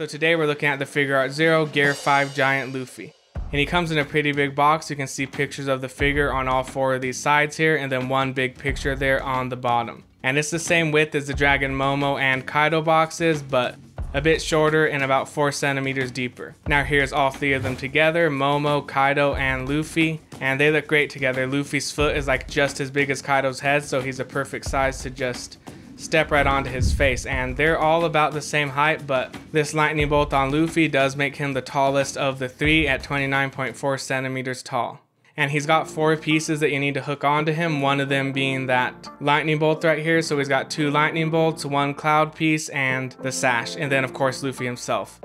So today we're looking at the Figuarts Zero Gear 5 Giant Luffy. And he comes in a pretty big box. You can see pictures of the figure on all four of these sides here, and then one big picture there on the bottom. And it's the same width as the Dragon Momo and Kaido boxes, but a bit shorter and about 4 centimeters deeper. Now here's all three of them together, Momo, Kaido, and Luffy. And they look great together. Luffy's foot is like just as big as Kaido's head, so he's a perfect size to just step right onto his face. And they're all about the same height, but this lightning bolt on Luffy does make him the tallest of the three at 29.4 centimeters tall. And he's got 4 pieces that you need to hook onto him, one of them being that lightning bolt right here. So he's got 2 lightning bolts, 1 cloud piece, and the sash, and then of course Luffy himself.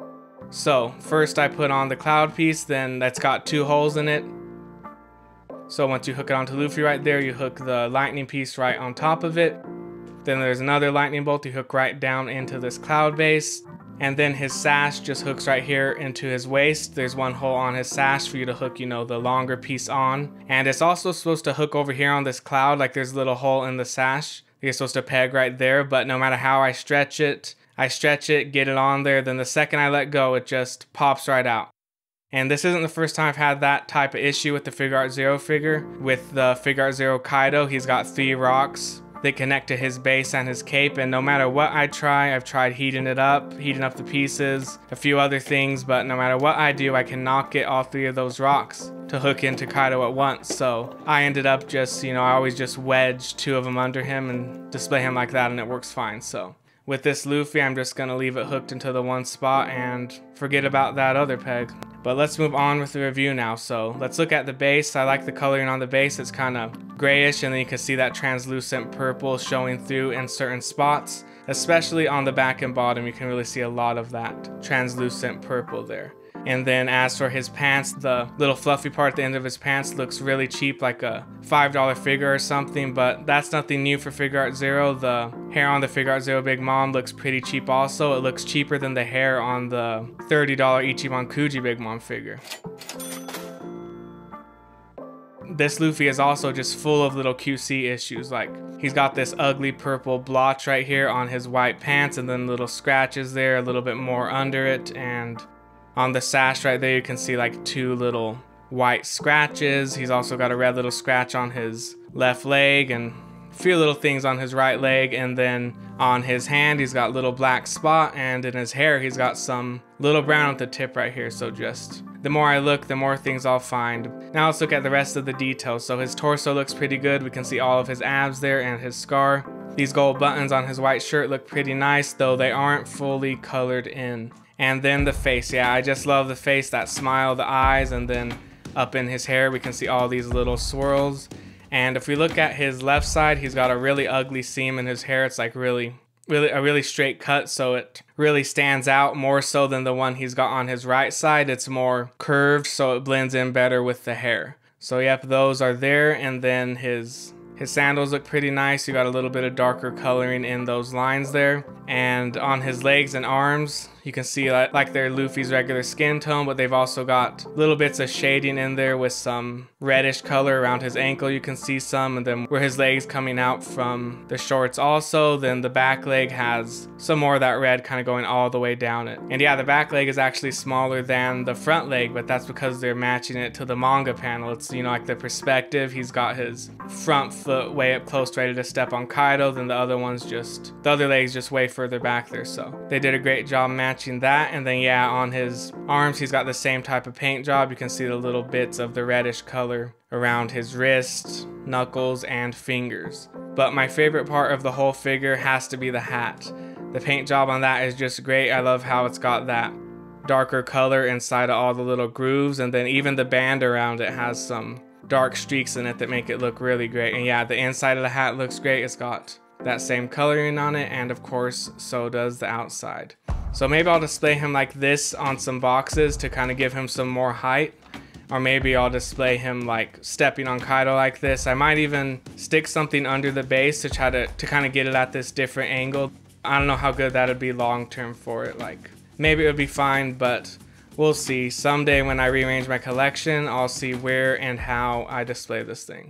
So first I put on the cloud piece, then that's got 2 holes in it. So once you hook it onto Luffy right there, you hook the lightning piece right on top of it. Then there's another lightning bolt you hook right down into this cloud base. And then his sash just hooks right here into his waist. There's 1 hole on his sash for you to hook, you know, the longer piece on. And it's also supposed to hook over here on this cloud, like there's a little hole in the sash. You're supposed to peg right there, but no matter how I stretch it, get it on there, then the second I let go, it just pops right out. And this isn't the first time I've had that type of issue with the Figuarts Zero figure. With the Figuarts Zero Kaido, he's got 3 rocks that connect to his base and his cape, and no matter what I try, I've tried heating up the pieces, a few other things, but no matter what I do, I cannot get all 3 of those rocks to hook into Kaido at once. So I ended up just, I always just wedge 2 of them under him and display him like that, and it works fine. So with this Luffy, I'm just gonna leave it hooked into the one spot and forget about that other peg. But let's move on with the review now. So let's look at the base. I like the coloring on the base. It's kind of grayish, and then you can see that translucent purple showing through in certain spots, especially on the back and bottom. You can really see a lot of that translucent purple there. And then as for his pants, the little fluffy part at the end of his pants looks really cheap, like a $5 figure or something, but that's nothing new for Figuarts Zero. The hair on the Figuarts Zero Big Mom looks pretty cheap also. It looks cheaper than the hair on the $30 Ichiban Kuji Big Mom figure. This Luffy is also just full of little QC issues. Like, he's got this ugly purple blotch right here on his white pants, and then little scratches there, a little bit more under it, and on the sash right there, you can see like 2 little white scratches. He's also got a red little scratch on his left leg and a few little things on his right leg. And then on his hand, he's got a little black spot, and in his hair, he's got some little brown at the tip right here. So just the more I look, the more things I'll find. Now let's look at the rest of the details. So his torso looks pretty good. We can see all of his abs there and his scar. These gold buttons on his white shirt look pretty nice, though they aren't fully colored in. And then the face, yeah, I just love the face, that smile, the eyes, and then up in his hair we can see all these little swirls. And if we look at his left side, he's got a really ugly seam in his hair. It's like a really straight cut, so it really stands out more so than the one he's got on his right side. It's more curved, so it blends in better with the hair. So yep, those are there. And then his sandals look pretty nice. You got a little bit of darker coloring in those lines there. And on his legs and arms, you can see like they're Luffy's regular skin tone, but they've also got little bits of shading in there with some reddish color around his ankle. You can see some, and then where his leg's coming out from the shorts also. Then the back leg has some more of that red kind of going all the way down it. And yeah, the back leg is actually smaller than the front leg, but that's because they're matching it to the manga panel. It's, like the perspective. He's got his front foot way up close, ready to step on Kaido, then the other leg's just way further back there. So they did a great job matching that. And then yeah, on his arms, he's got the same type of paint job. You can see the little bits of the reddish color around his wrists, knuckles, and fingers. But my favorite part of the whole figure has to be the hat. The paint job on that is just great. I love how it's got that darker color inside of all the little grooves, and then even the band around it has some dark streaks in it that make it look really great. And yeah, the inside of the hat looks great. It's got that same coloring on it, and of course so does the outside. So maybe I'll display him like this on some boxes to kind of give him some more height, or maybe I'll display him like stepping on Kaido like this. I might even stick something under the base to try to kind of get it at this different angle. I don't know how good that would be long term for it. Like, maybe it would be fine, but we'll see. Someday when I rearrange my collection, I'll see where and how I display this thing.